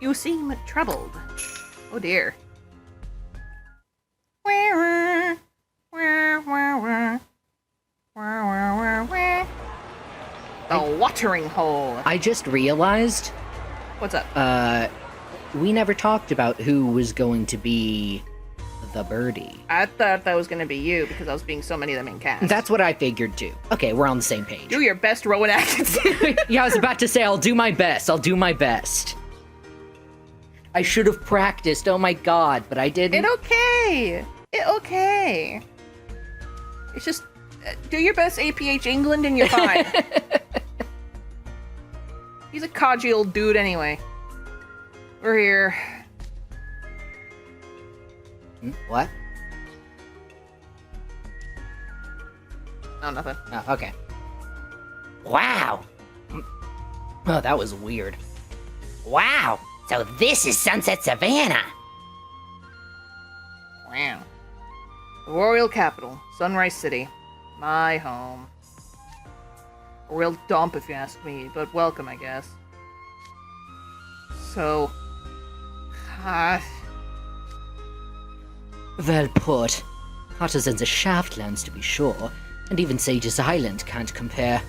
You seem troubled. Oh dear. The watering hole. I just realized... What's up? We never talked about who was going to be the birdie. I thought that was going to be you because I was being so many of them in cast. That's what I figured too. Okay, we're on the same page. Do your best, Rowan Atkinson. Yeah, I was about to say, I'll do my best. I'll do my best. I should have practiced, oh my god, but I didn't. It okay. It's just, do your best APH England and you're fine. He's a codgy old dude anyway. We're here. What? Oh, nothing. Oh, okay. Wow! Oh, that was weird. Wow, so this is Sunset Savannah. Wow. The Royal Capital, Sunrise City. My home. A real dump if you ask me, but welcome, I guess. So... Well put. Hotter than the Shaftlands, to be sure, and even Sage's Island can't compare.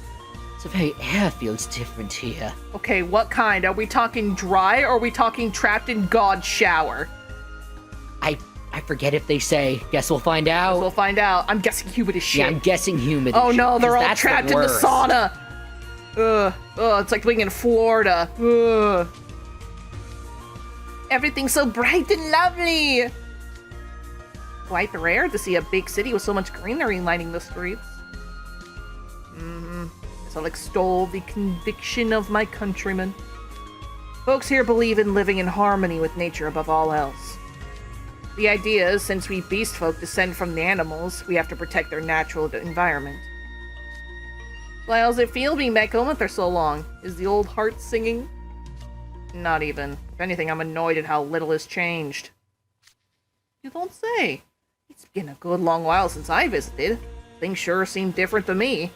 The very air feels different here. Okay, what kind? Are we talking dry, or are we talking trapped in God's shower? I forget if they say. Guess we'll find out. We'll find out. I'm guessing humid as shit. Yeah, I'm guessing humid Oh as no, shit, they're 'cause all that's trapped in the worst. sauna. Ugh, it's like being in Florida. Ugh. Everything's so bright and lovely. Quite rare to see a big city with so much greenery lining the streets. So I'll extol the conviction of my countrymen. Folks here believe in living in harmony with nature above all else. The idea is, since we beast folk descend from the animals, we have to protect their natural environment. So how's it feel being back home after so long? Is the old heart singing? Not even. If anything, I'm annoyed at how little has changed. You don't say. It's been a good long while since I visited. Things sure seem different to me.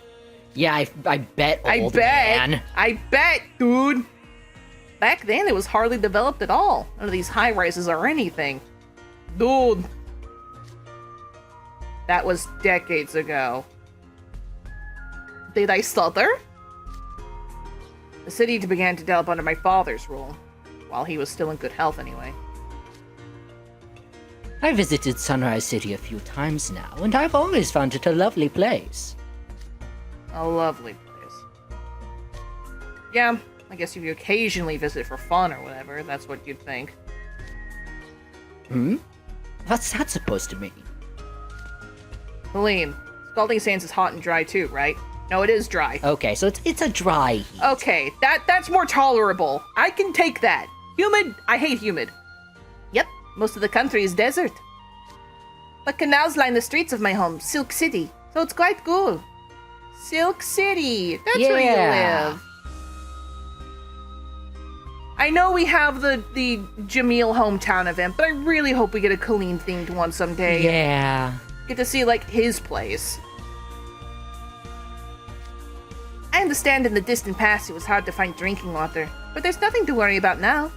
Yeah, I bet, old man. I bet, dude. Back then, it was hardly developed at all. None of these high-rises or anything. Dude. That was decades ago. Did I stutter? The city began to develop under my father's rule. While he was still in good health, anyway. I visited Sunrise City a few times now, and I've always found it a lovely place. A lovely place. Yeah, I guess if you occasionally visit for fun or whatever, that's what you'd think. What's that supposed to mean? Helene, Scalding Sands is hot and dry too, right? No, it is dry. Okay, so it's a dry heat. Okay, that's more tolerable. I can take that. Humid, I hate humid. Yep, most of the country is desert. But canals line the streets of my home, Silk City, so it's quite cool. Silk City, that's where you live. I know we have the Jamil hometown event, but I really hope we get a Colleen themed one someday. Yeah. Get to see, like, his place. I understand in the distant past it was hard to find drinking water, but there's nothing to worry about now.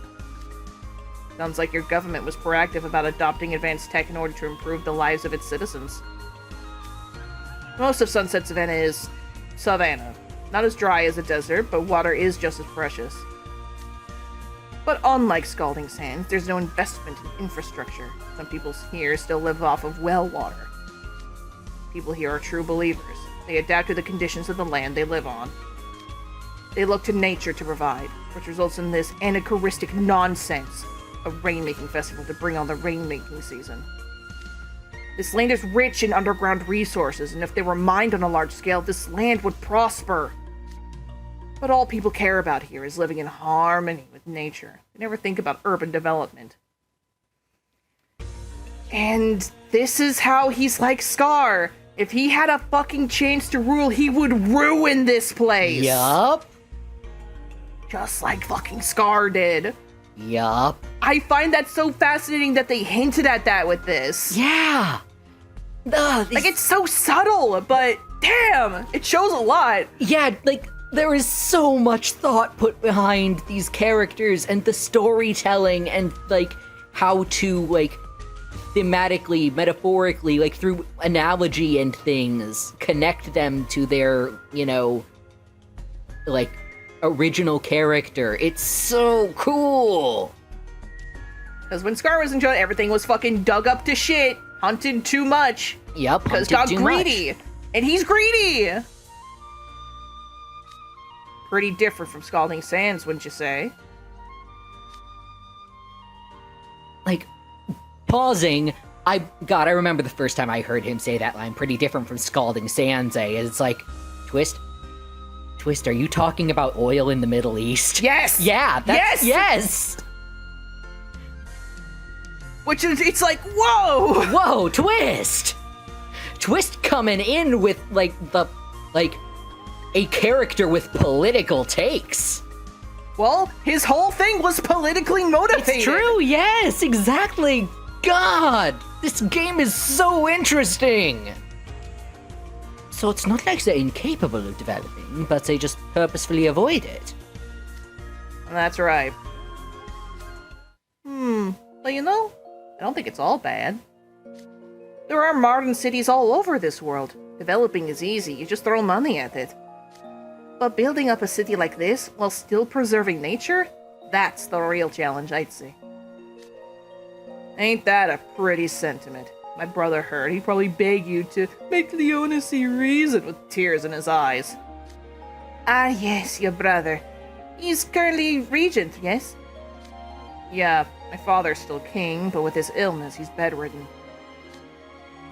Sounds like your government was proactive about adopting advanced tech in order to improve the lives of its citizens. Most of Sunset Savannah is savanna. Not as dry as a desert, but water is just as precious. But unlike Scalding Sands, there's no investment in infrastructure. Some people here still live off of well water. People here are true believers. They adapt to the conditions of the land they live on. They look to nature to provide, which results in this anachronistic nonsense of rainmaking festival to bring on the rainmaking season. This land is rich in underground resources, and if they were mined on a large scale, this land would prosper. But all people care about here is living in harmony with nature. They never think about urban development. And this is how he's like Scar. If he had a fucking chance to rule, he would ruin this place. Yup. Just like fucking Scar did. Yup. I find that so fascinating that they hinted at that with this. Yeah. Like, it's so subtle, but damn, it shows a lot. Yeah, like, there is so much thought put behind these characters and the storytelling and, like, how to, like, thematically, metaphorically, like, through analogy and things, connect them to their, you know, like, original character. It's so cool! Because when Scar was in jail, everything was fucking dug up to shit, hunted too much. Yep, Because hunted got too greedy. much. And he's greedy! Pretty different from Scalding Sands, wouldn't you say? Like, pausing, I remember the first time I heard him say that line, pretty different from Scalding Sands, eh? It's like, Twist, are you talking about oil in the Middle East? Yes! Yeah, that's, Yes! yes! Which is, it's like, whoa! Whoa, Twist! Twist coming in with, like, a character with political takes. Well, his whole thing was politically motivated. It's true, yes, exactly. God, this game is so interesting. So it's not like they're incapable of developing, but they just purposefully avoid it. That's right. But you know, I don't think it's all bad. There are modern cities all over this world. Developing is easy, you just throw money at it. But building up a city like this, while still preserving nature, that's the real challenge, I'd say. Ain't that a pretty sentiment? My brother heard, he'd probably beg you to make Leona see reason with tears in his eyes. Ah yes, your brother. He's currently regent, yes? Yeah, my father's still king, but with his illness, he's bedridden.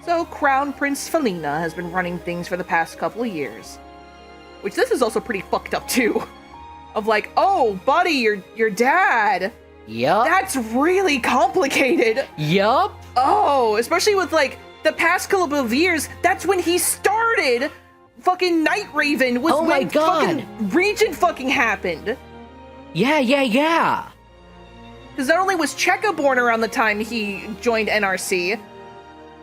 So Crown Prince Felina has been running things for the past couple of years. Which this is also pretty fucked up too. Of like, oh, buddy, your dad. Yup. That's really complicated. Yup. Oh, especially with like the past couple of years, that's when he started fucking Night Raven was Oh my when God. fucking Regent fucking happened. Yeah. Because not only was Cheka born around the time he joined NRC,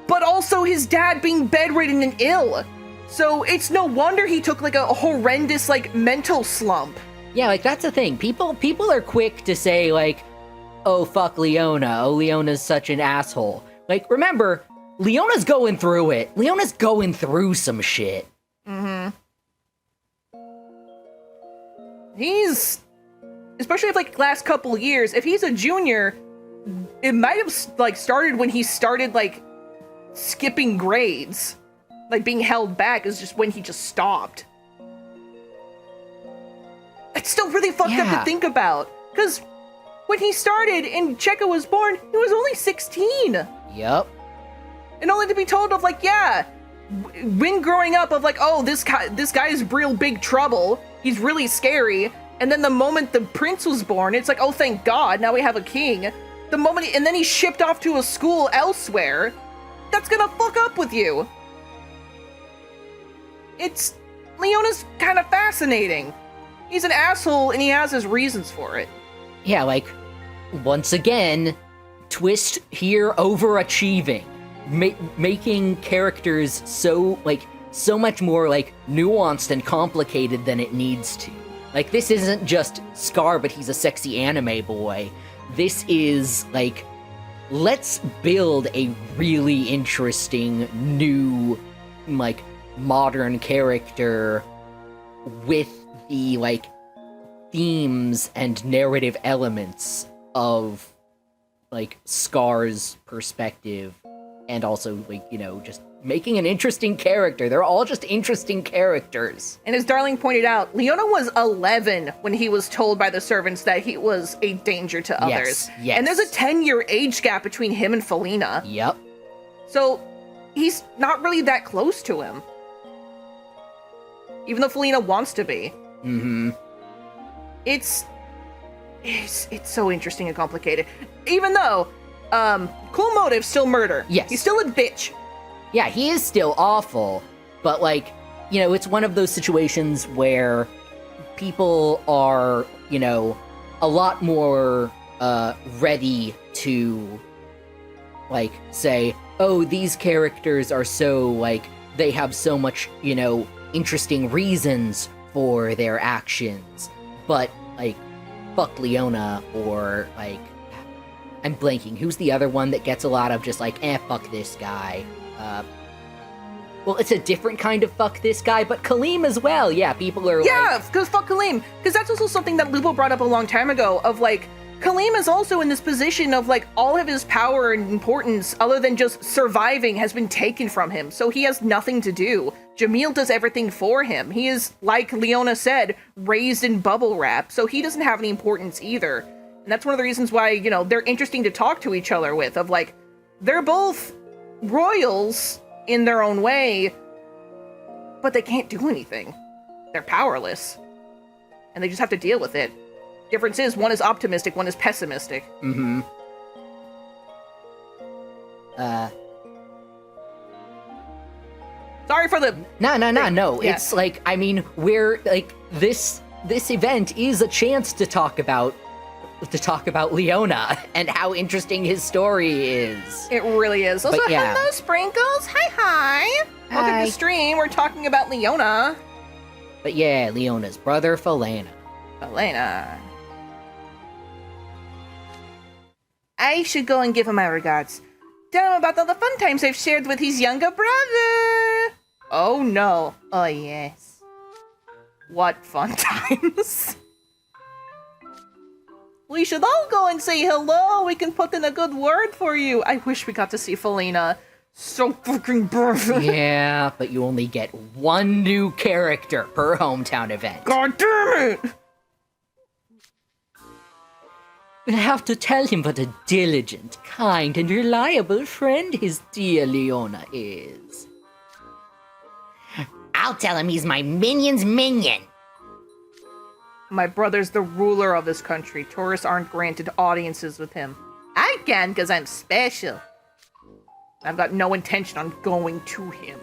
but also his dad being bedridden and ill. So it's no wonder he took like a horrendous like mental slump. Yeah, like that's the thing. People are quick to say like, oh fuck Leona. Oh, Leona's such an asshole. Like, remember, Leona's going through it. Leona's going through some shit. He's, especially if like last couple years, if he's a junior, it might have like started when he started like skipping grades. Like being held back is just when he just stopped. It's still really fucked up to think about. Because when he started and Cheka was born, he was only 16. Yup. And only to be told of like, yeah, when growing up of like, oh, this guy is real big trouble. He's really scary. And then the moment the prince was born, it's like, oh, thank God, now we have a king. The moment, and then he's shipped off to a school elsewhere. That's gonna fuck up with you. Leona's kind of fascinating. He's an asshole and he has his reasons for it. Yeah, like, once again, Twist here overachieving. Making characters so much more, like, nuanced and complicated than it needs to. Like, this isn't just Scar, but he's a sexy anime boy. This is, like, let's build a really interesting, new, like, modern character with the, like, themes and narrative elements of, like, Scar's perspective, and also, like, you know, just making an interesting character. They're all just interesting characters. And as Darling pointed out, Leona was 11 when he was told by the servants that he was a danger to others. Yes. And there's a 10-year age gap between him and Felina. Yep. So he's not really that close to him. Even though Felina wants to be. Mm-hmm. It's so interesting and complicated. Even though, cool motive, still murder. Yes. He's still a bitch. Yeah, he is still awful, but, like, you know, it's one of those situations where people are, you know, a lot more ready to, like, say, oh, these characters are so, like, they have so much, you know, interesting reasons for their actions, but, like, fuck Leona, or, like, I'm blanking. Who's the other one that gets a lot of just like, fuck this guy? Well, it's a different kind of fuck this guy, but Kaleem as well. Yeah, people are Yeah, because fuck Kaleem. Because that's also something that Lupo brought up a long time ago, of like, Kaleem is also in this position of like, all of his power and importance, other than just surviving, has been taken from him. So he has nothing to do. Jamil does everything for him. He is, like Leona said, raised in bubble wrap, so he doesn't have any importance either. And that's one of the reasons why, you know, they're interesting to talk to each other with, of like, they're both royals in their own way, but they can't do anything. They're powerless. And they just have to deal with it. Difference is, one is optimistic, one is pessimistic. Mm-hmm. Sorry for the... No. Yeah. It's like, I mean, we're, like, this event is a chance to talk about Leona and how interesting his story is. It really is. Also, But yeah. hello, Sprinkles. Hi. Welcome to the stream. We're talking about Leona. But yeah, Leona's brother, Falena. Elena. I should go and give him my regards. Tell him about all the fun times I've shared with his younger brother. Oh no. Oh yes. What fun times? We should all go and say hello. We can put in a good word for you. I wish we got to see Felina. So fucking perfect. Yeah, but you only get one new character per hometown event. God damn it! We'll have to tell him what a diligent, kind, and reliable friend his dear Leona is. I'll tell him he's my minion's minion. My brother's the ruler of this country. Tourists aren't granted audiences with him. I can, because I'm special. I've got no intention on going to him.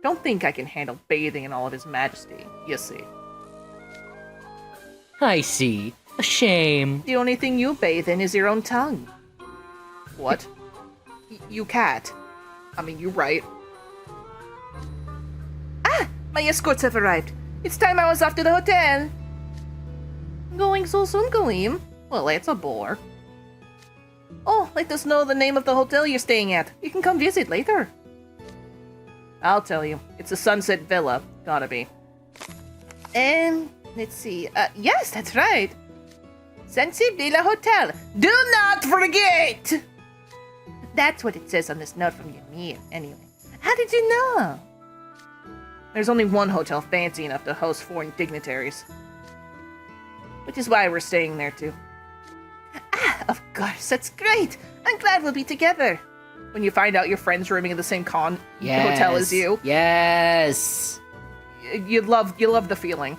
Don't think I can handle bathing in all of his majesty, you see. I see. A shame. The only thing you bathe in is your own tongue. What? You cat. I mean, you're right. Ah! My escorts have arrived. It's time I was off to the hotel. Going so soon, Kaleem? Well, that's a bore. Oh, let us know the name of the hotel you're staying at. You can come visit later. I'll tell you. It's a Sunset Villa. Gotta be. Let's see. Yes, that's right. Sunset Villa Hotel. Do not forget! That's what it says on this note from Ymir, anyway. How did you know? There's only one hotel fancy enough to host foreign dignitaries. Which is why we're staying there, too. Ah, of course, that's great! I'm glad we'll be together. When you find out your friend's rooming in the same hotel as you. Yes. You love the feeling.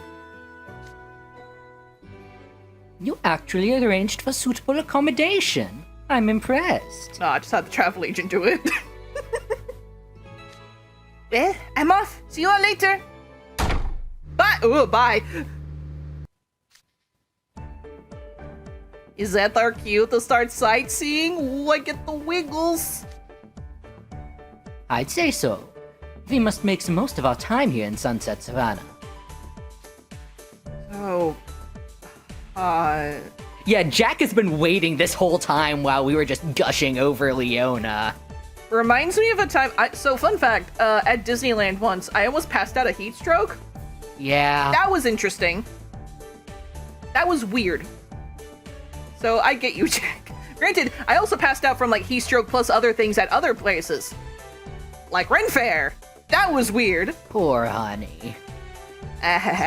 You actually arranged for suitable accommodation. I'm impressed. No, I just had the travel agent do it. Well, I'm off. See you all later. Bye. Ooh, bye. Is that our cue to start sightseeing? Ooh, I get the wiggles. I'd say so. We must make the most of our time here in Sunset Savannah. Oh. Yeah, Jack has been waiting this whole time while we were just gushing over Leona. Reminds me of a time. So, fun fact, at Disneyland once, I almost passed out a heat stroke. Yeah. That was interesting. That was weird. So, I get you, Jack. Granted, I also passed out from, like, heat stroke plus other things at other places. Like Ren Fair. That was weird. Poor honey.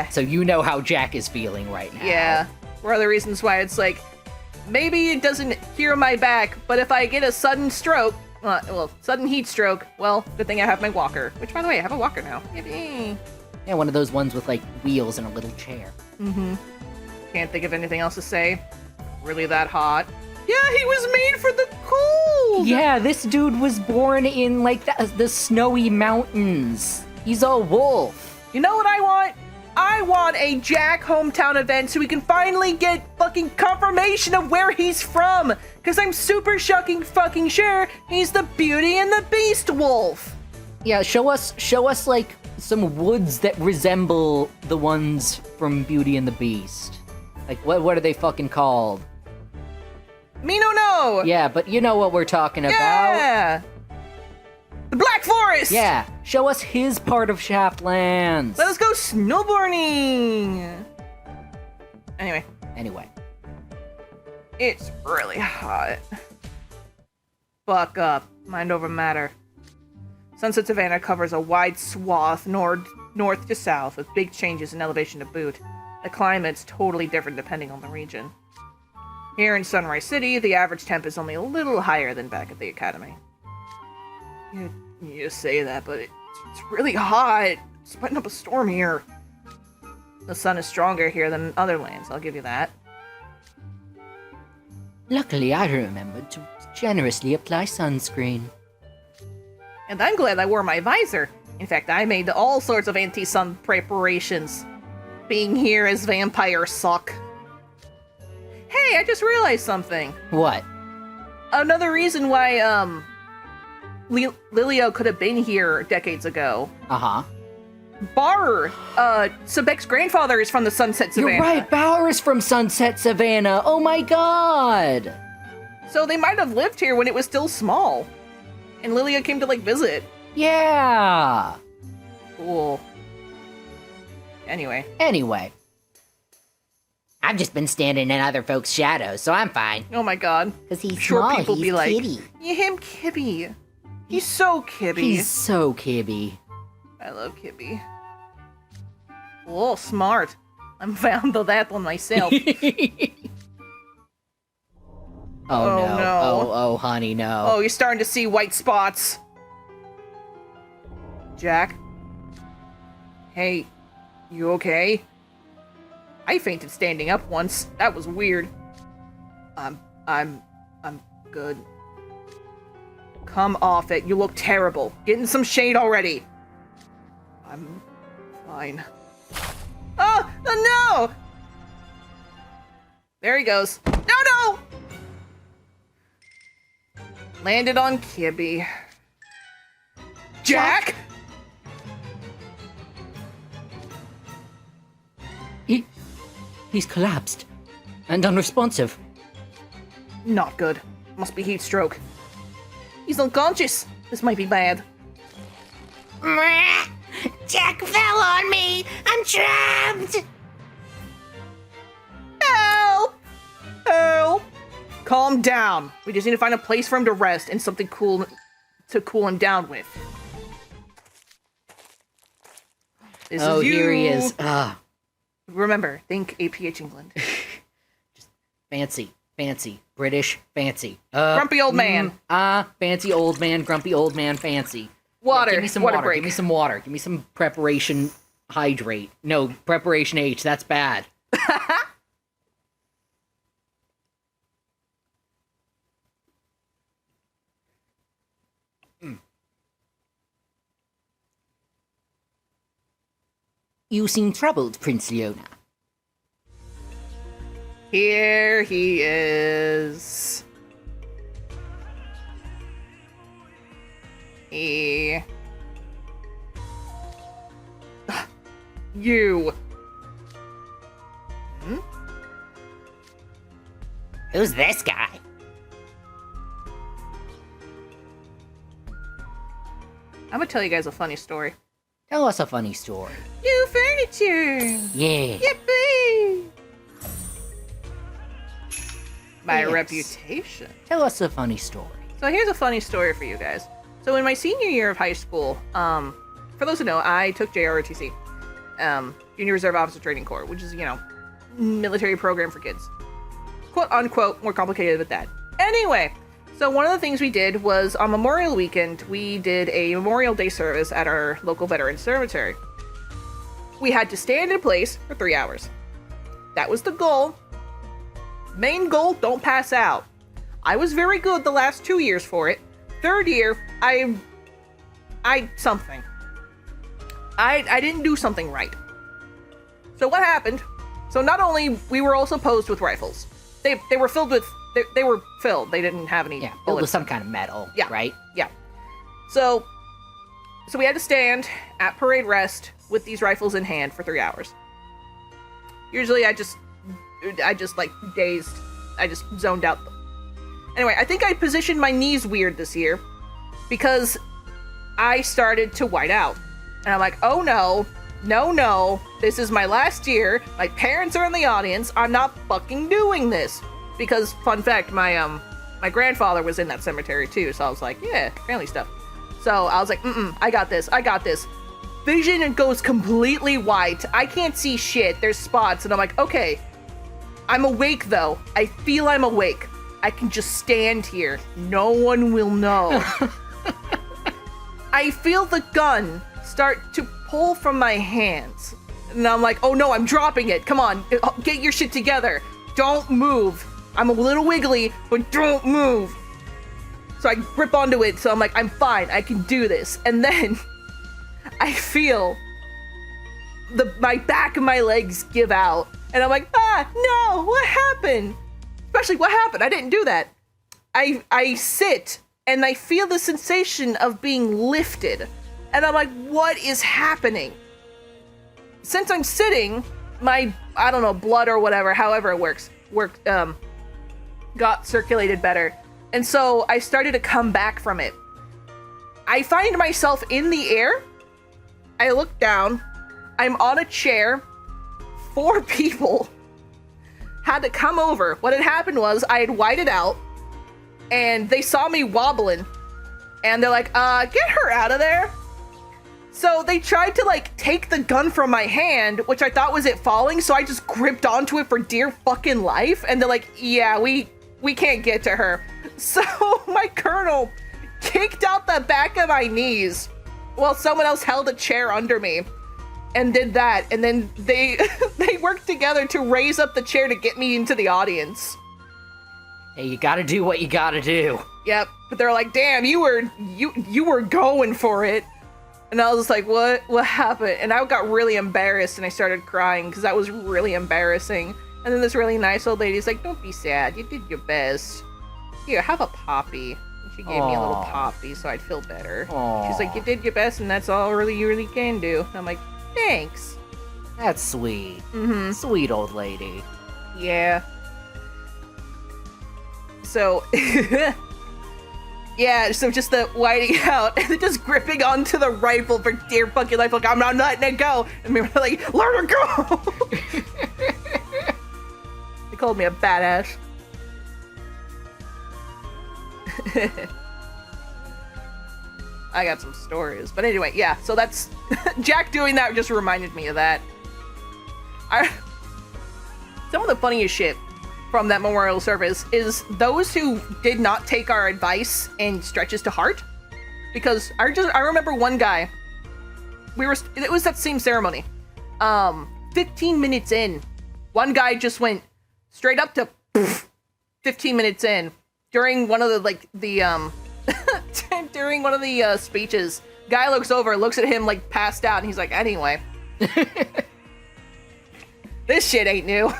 So you know how Jack is feeling right now. Yeah. For other reasons why it's like, maybe it doesn't heal my back, but if I get a sudden stroke, sudden heat stroke, well, good thing I have my walker. Which, by the way, I have a walker now. Yippee. Yeah, one of those ones with, like, wheels and a little chair. Mm-hmm. Can't think of anything else to say. Really that hot. Yeah, he was made for the cold! Yeah, this dude was born in, like, the snowy mountains. He's a wolf. You know what I want? I want a Jack hometown event so we can finally get fucking confirmation of where he's from. Because I'm super fucking sure he's the Beauty and the Beast wolf. Yeah, show us, like, some woods that resemble the ones from Beauty and the Beast. Like, what are they fucking called? Me no! Yeah, but you know what we're talking about. Yeah! The Black Forest! Yeah, show us his part of Shaplands. Let us go snowboarding! Anyway. It's really hot. Fuck up. Mind over matter. Sunset Savannah covers a wide swath north to south with big changes in elevation to boot. The climate's totally different depending on the region. Here in Sunrise City, the average temp is only a little higher than back at the academy. You say that, but it's really hot. It's putting up a storm here. The sun is stronger here than in other lands, I'll give you that. Luckily, I remembered to generously apply sunscreen. And I'm glad I wore my visor. In fact, I made all sorts of anti-sun preparations. Being here as vampires suck. Hey, I just realized something. What? Another reason why, Lilio could have been here decades ago. Uh-huh. Bar, Sebek's grandfather is from the Sunset Savannah. You're right, Bauer is from Sunset Savannah. Oh my god! So they might have lived here when it was still small. And Lilia came to, like, visit. Yeah! Cool. Anyway. I've just been standing in other folks' shadows, so I'm fine. Oh my god. Cause he's Sure, small, people he's be like, kitty. yeah, him Kibby. He's so Kibby. He's so kibby. I love Kibby. Oh, smart. I'm found that one myself. Oh no. no. Oh, honey, no. Oh, you're starting to see white spots. Jack? Hey, you okay? I fainted standing up once. That was weird. I'm good. Come off it. You look terrible. Get in some shade already. I'm fine. Oh no! There he goes. No! Landed on Kibby. Jack? He's collapsed. And unresponsive. Not good. Must be heat stroke. He's unconscious. This might be bad. Jack fell on me! I'm trapped! Help! Help! Calm down. We just need to find a place for him to rest and something cool to cool him down with. This is you. Here he is. Remember, think APH England. Just fancy. British, fancy. Grumpy old man. Fancy old man, grumpy old man, fancy. Water. Give me some water water. break. Give me some water. Give me some preparation hydrate. No, preparation H. That's bad. You seem troubled, Prince Leona. Here he is. You. Who's this guy? I'm gonna tell you guys a funny story. Tell us a funny story. New furniture! Yeah. Yippee! My Yes. reputation. Tell us a funny story. So here's a funny story for you guys. So in my senior year of high school, for those who know, I took JROTC, Junior Reserve Officer Training Corps, which is, military program for kids. Quote unquote, more complicated with that. Anyway, so one of the things we did was on Memorial Weekend, we did a Memorial Day service at our local veterans cemetery. We had to stand in place for 3 hours. That was the goal. Main goal, don't pass out. I was very good the last 2 years for it. Third year, I didn't do something right. So what happened? So not only we were also posed with rifles. They were filled with they were filled. They didn't have any Yeah, build with bullets. some kind of metal, Yeah. right? Yeah. So So we had to stand at parade rest with these rifles in hand for 3 hours. Usually I just like dazed. I just zoned out. Anyway, I think I positioned my knees weird this year because I started to white out. And I'm like, oh no, this is my last year. My parents are in the audience. I'm not fucking doing this. Because, fun fact, my grandfather was in that cemetery too, so I was like, yeah, family stuff. So I was like, I got this. Vision goes completely white. I can't see shit. There's spots, and I'm like, okay. I'm awake though. I feel I'm awake. I can just stand here. No one will know. I feel the gun start to pull from my hands. And I'm like, oh no, I'm dropping it. Come on, get your shit together. Don't move. I'm a little wiggly, but don't move. So I grip onto it, so I'm like, I'm fine, I can do this. And then I feel my back of my legs give out. And I'm like, no, what happened? Especially, what happened? I didn't do that. I sit, and I feel the sensation of being lifted. And I'm like, what is happening? Since I'm sitting, my, I don't know, blood or whatever, however it works, got circulated better. And so I started to come back from it. I find myself in the air. I look down. I'm on a chair. 4 people had to come over. What had happened was I had whited out, and they saw me wobbling, and they're like, get her out of there. So they tried to like take the gun from my hand, which I thought was it falling, so I just gripped onto it for dear fucking life, and they're like, yeah, we can't get to her. So my colonel kicked out the back of my knees while someone else held a chair under me and did that, and then they worked together to raise up the chair to get me into the audience. Hey, you gotta do what you gotta do. Yep, but they're like, damn, you were going for it. And I was like, what happened? And I got really embarrassed, and I started crying because that was really embarrassing. And then this really nice old lady's like, don't be sad, you did your best. Here, have a poppy. And she gave me a little poppy so I'd feel better. Aww. She's like, you did your best, and that's all you really can do. And I'm like, thanks. That's sweet. Mm-hmm. Sweet old lady. Yeah. So, yeah, so just the whiting out and then just gripping onto the rifle for dear fucking life, like, I'm not letting it go. And we were like, let her go. They called me a badass. I got some stories. But anyway, yeah, so that's... Jack doing that just reminded me of that. Some of the funniest shit from that memorial service is those who did not take our advice and stretches to heart. Because I remember one guy, it was that same ceremony. 15 minutes in, one guy just went straight up to 15 minutes in during one of the during one of the speeches. Guy looks over, looks at him like passed out, and he's like, anyway. This shit ain't new.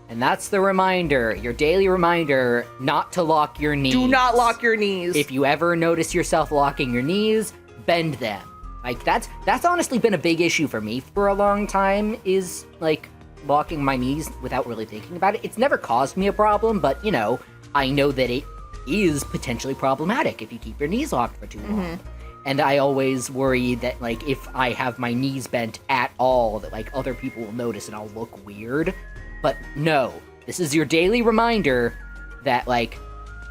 And that's the reminder, your daily reminder, not to lock your knees. Do not lock your knees. If you ever notice yourself locking your knees, bend them. Like, that's honestly been a big issue for me for a long time, is, like, locking my knees without really thinking about it. It's never caused me a problem, but, you know, I know that it is potentially problematic if you keep your knees locked for too long. And I always worry that, like, if I have my knees bent at all, that, like, other people will notice and I'll look weird. But no, this is your daily reminder that, like,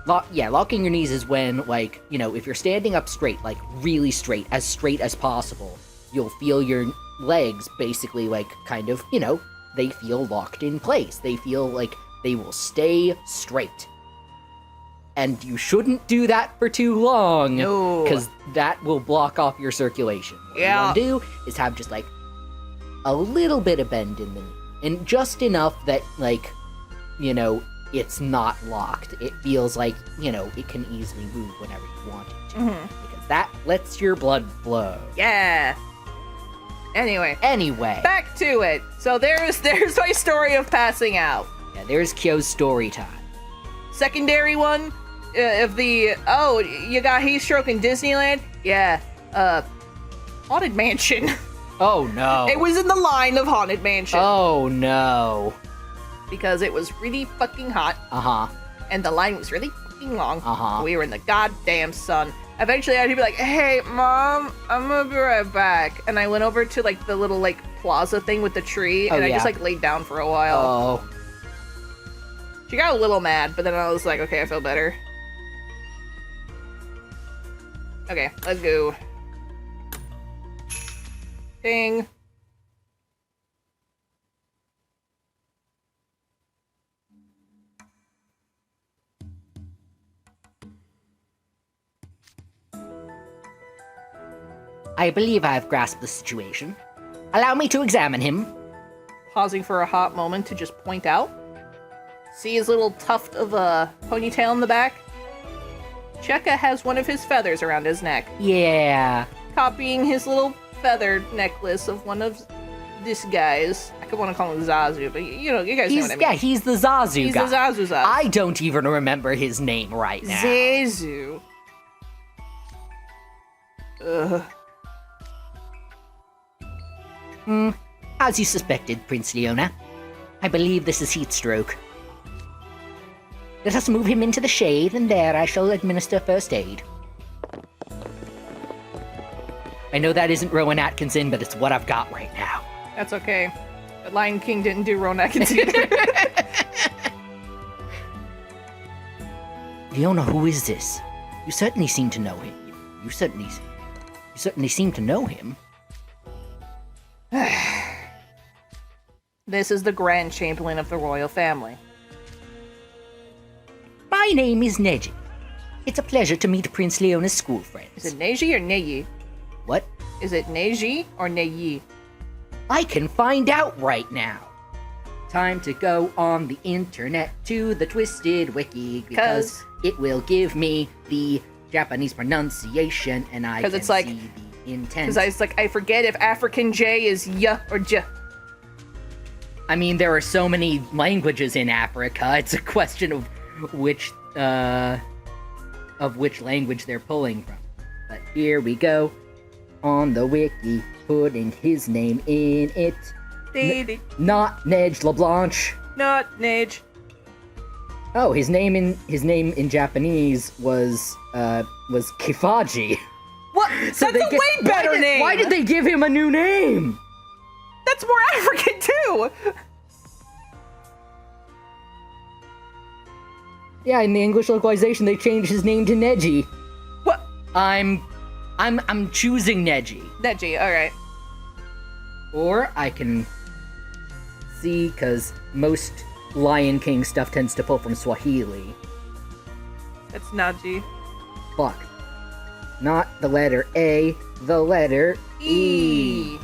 locking your knees is when, like, you know, if you're standing up straight, like, really straight as possible, you'll feel your legs basically, like, kind of, you know, they feel locked in place. They feel like they will stay straight. And you shouldn't do that for too long, because that will block off your circulation. What you want to do is have just, like, a little bit of bend in the knee. And just enough that, like, you know, it's not locked. It feels like, you know, it can easily move whenever you want it to. Because that lets your blood flow. Yeah. Anyway. Back to it. So there's my story of passing out. Yeah, there's Kyo's story time. Secondary one, of the, you got heat stroke in Disneyland? Yeah, Haunted Mansion. Oh no. It was in the line of Haunted Mansion. Oh no. Because it was really fucking hot. Uh-huh. And the line was really fucking long. Uh-huh. We were in the goddamn sun. Eventually, I'd be like, hey, Mom, I'm gonna be right back. And I went over to, like, the little, like, plaza thing with the tree, and I just, like, laid down for a while. Oh. She got a little mad, but then I was like, okay, I feel better. Okay, let's go. Ding. I believe I have grasped the situation. Allow me to examine him. Pausing for a hot moment to just point out. See his little tuft of a ponytail in the back? Cheka has one of his feathers around his neck, Yeah. copying his little feather necklace of one of this guy's. I could want to call him Zazu, but you know, you guys know what I mean. Yeah, he's the Zazu He's guy. the Zazu Zazu. I don't even remember his name right now. Zazu. Ugh. As you suspected, Prince Leona. I believe this is heat stroke. Let us move him into the shade, and there I shall administer first aid. I know that isn't Rowan Atkinson, but it's what I've got right now. That's okay. The Lion King didn't do Rowan Atkinson either. Leona, who is this? You certainly seem to know him. You certainly seem to know him. This is the Grand Chamberlain of the royal family. My name is Neji. It's a pleasure to meet Prince Leona's school friends. Is it Neji or Neyi? What? Is it Neji or Neyi? I can find out right now. Time to go on the internet to the Twisted Wiki because it will give me the Japanese pronunciation and I can it's like, see the intent. Because I forget if African J is Y or J. I mean, there are so many languages in Africa. It's a question of which language they're pulling from. But here we go. On the wiki, putting his name in it. Not Nedge LeBlanche. Not Nage. Oh, his name in Japanese was Kifaji. What? So That's a way better name! Why did they give him a new name? That's more African too! Yeah, in the English localization, they changed his name to Neji. What? I'm choosing Neji. Neji, alright. Or I can see, because most Lion King stuff tends to pull from Swahili. That's Naji. Fuck. Not the letter A, the letter E.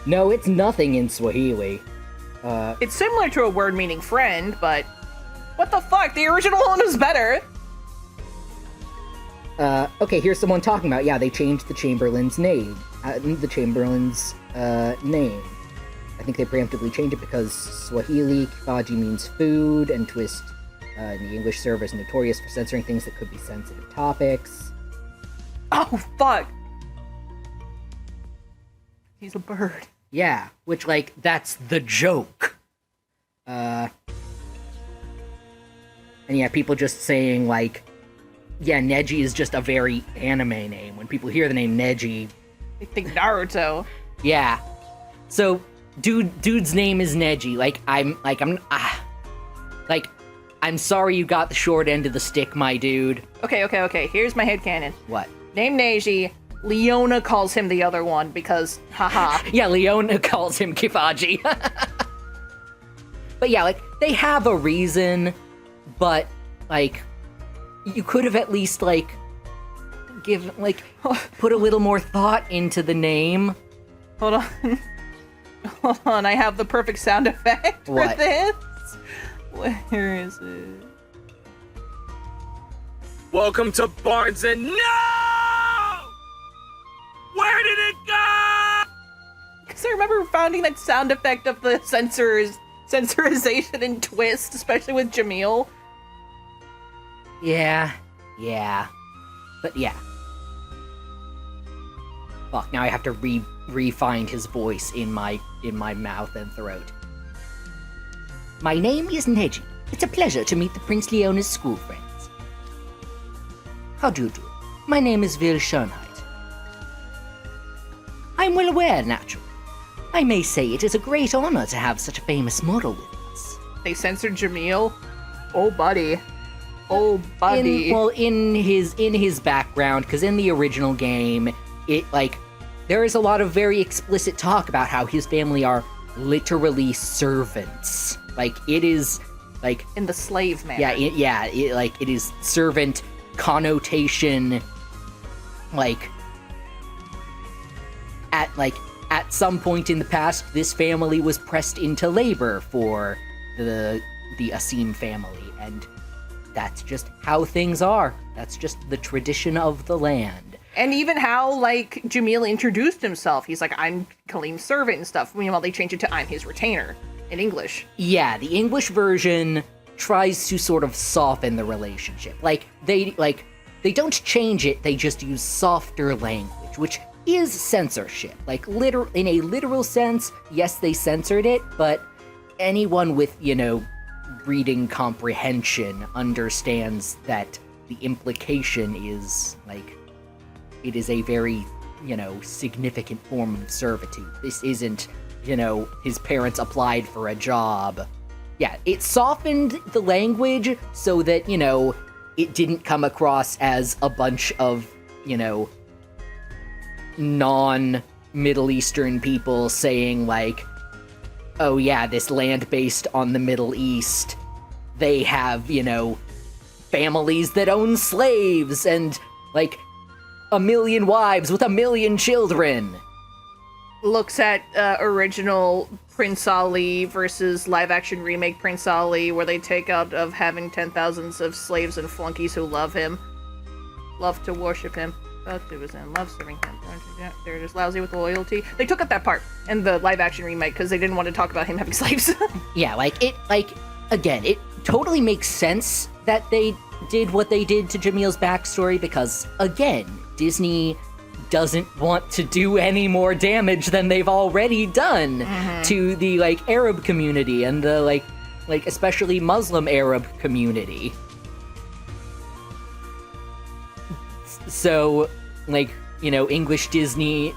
No, it's nothing in Swahili. It's similar to a word meaning friend, but what the fuck? The original one is better. Okay, here's someone talking about, yeah, they changed the Chamberlain's name. Name. I think they preemptively changed it because Swahili, kifaji means food, and twist in the English server is notorious for censoring things that could be sensitive topics. Oh, fuck. He's a bird. Yeah, which, like, that's the joke. And yeah, people just saying, like, yeah, Neji is just a very anime name. When people hear the name Neji... I think Naruto. Yeah. So, dude's name is Neji. I'm sorry you got the short end of the stick, my dude. Okay. Here's my headcanon. What? Name Neji. Leona calls him the other one because, haha. Yeah, Leona calls him Kifaji. But yeah, like, they have a reason, but, like, you could have at least, like, put a little more thought into the name. Hold on, I have the perfect sound effect for What? this. Where is it? Welcome to Barnes and No! Where did it go? Because I remember finding that sound effect of the censorization in Twist, especially with Jamil. Yeah. But yeah. Fuck, now I have to re-find his voice in my mouth and throat. My name is Neji. It's a pleasure to meet the Prince Leona's school friends. How do you do? My name is Vil Schönheit. I'm well aware, naturally. I may say it is a great honor to have such a famous model with us. They censored Jamil? Oh, buddy. Oh, buddy. In his background, because in the original game, there is a lot of very explicit talk about how his family are literally servants. It is, in the slave manner. It is servant connotation, at some point in the past, this family was pressed into labor for the Asim family, and that's just how things are. That's just the tradition of the land. And even how, Jamil introduced himself. He's like, I'm Kalim's servant and stuff. Meanwhile, they change it to, I'm his retainer, in English. Yeah, the English version tries to sort of soften the relationship. They don't change it, they just use softer language, which is censorship. In a literal sense, yes, they censored it, but anyone with, reading comprehension understands that the implication is, it is a very, significant form of servitude. This isn't, his parents applied for a job. Yeah, it softened the language so that, it didn't come across as a bunch of, non-Middle Eastern people saying, oh yeah, this land based on the Middle East, they have, families that own slaves and, 1,000,000 wives with 1,000,000 children. Looks at original Prince Ali versus live-action remake Prince Ali, where they take out of having 10,000s of slaves and flunkies who love him. Love to worship him. Both do his end. Love serving him. They're just lousy with loyalty. They took out that part in the live-action remake because they didn't want to talk about him having slaves. Yeah, again, it totally makes sense that they did what they did to Jamil's backstory because, again, Disney doesn't want to do any more damage than they've already done to the, Arab community and the, especially Muslim Arab community. So, English Disney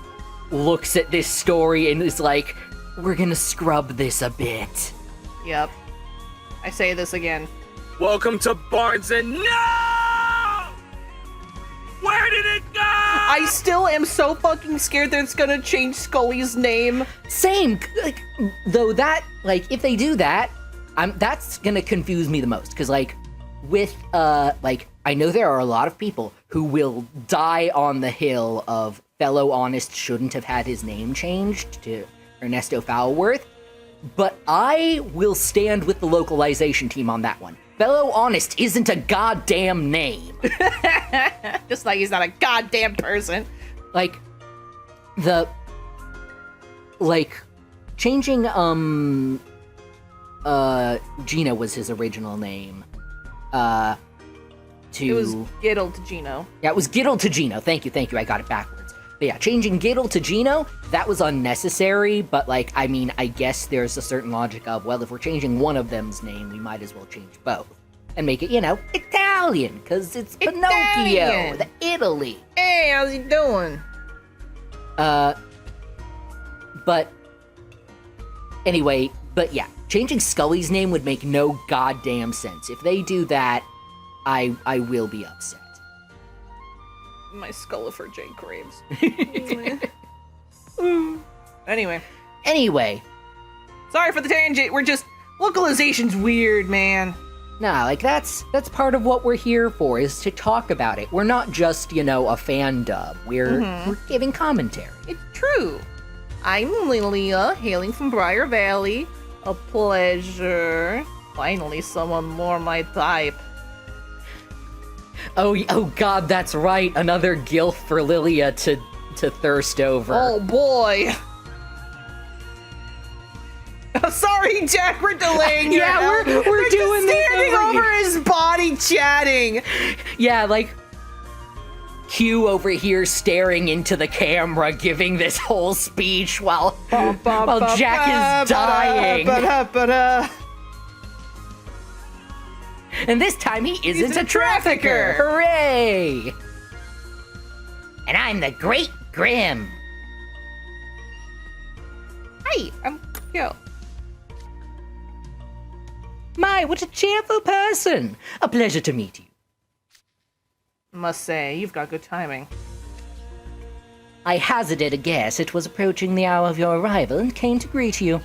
looks at this story and is like, we're gonna scrub this a bit. Yep. I say this again. Welcome to Barnes and No! Where did it go? I still am so fucking scared that it's gonna change Scully's name. Same, though that, if they do that, that's gonna confuse me the most, because, I know there are a lot of people who will die on the hill of fellow Honest shouldn't have had his name changed to Ernesto Foulworth, but I will stand with the localization team on that one. Fellow Honest isn't a goddamn name. Just like he's not a goddamn person. Changing, Gina was his original name, It was Giddle to Gino. Yeah, it was Giddle to Gino. Thank you, I got it backwards. But yeah, changing Giddle to Gino, that was unnecessary, but I guess there's a certain logic of, well, if we're changing one of them's name, we might as well change both. And make it, Italian, because it's Pinocchio, the Italy. Hey, how's he doing? But anyway, changing Scully's name would make no goddamn sense. If they do that, I will be upset. My skull for Jake Graves. Anyway. Sorry for the tangent. We're just... Localization's weird, man. Nah, that's part of what we're here for, is to talk about it. We're not just, a fan dub. We're giving commentary. It's true. I'm Lilia, hailing from Briar Valley. A pleasure. Finally, someone more my type. Oh God, that's right. Another gilf for Lilia to thirst over. Oh boy. sorry, Jack, we're delaying you. Yeah, we're doing this standing over over his body chatting. Yeah, like Q over here staring into the camera, giving this whole speech while Jack is dying. And this time he isn't a trafficker. Hooray! And I'm the Great Grim. Hi, I'm Kyo. My, what a cheerful person! A pleasure to meet you. Must say, you've got good timing. I hazarded a guess it was approaching the hour of your arrival and came to greet you.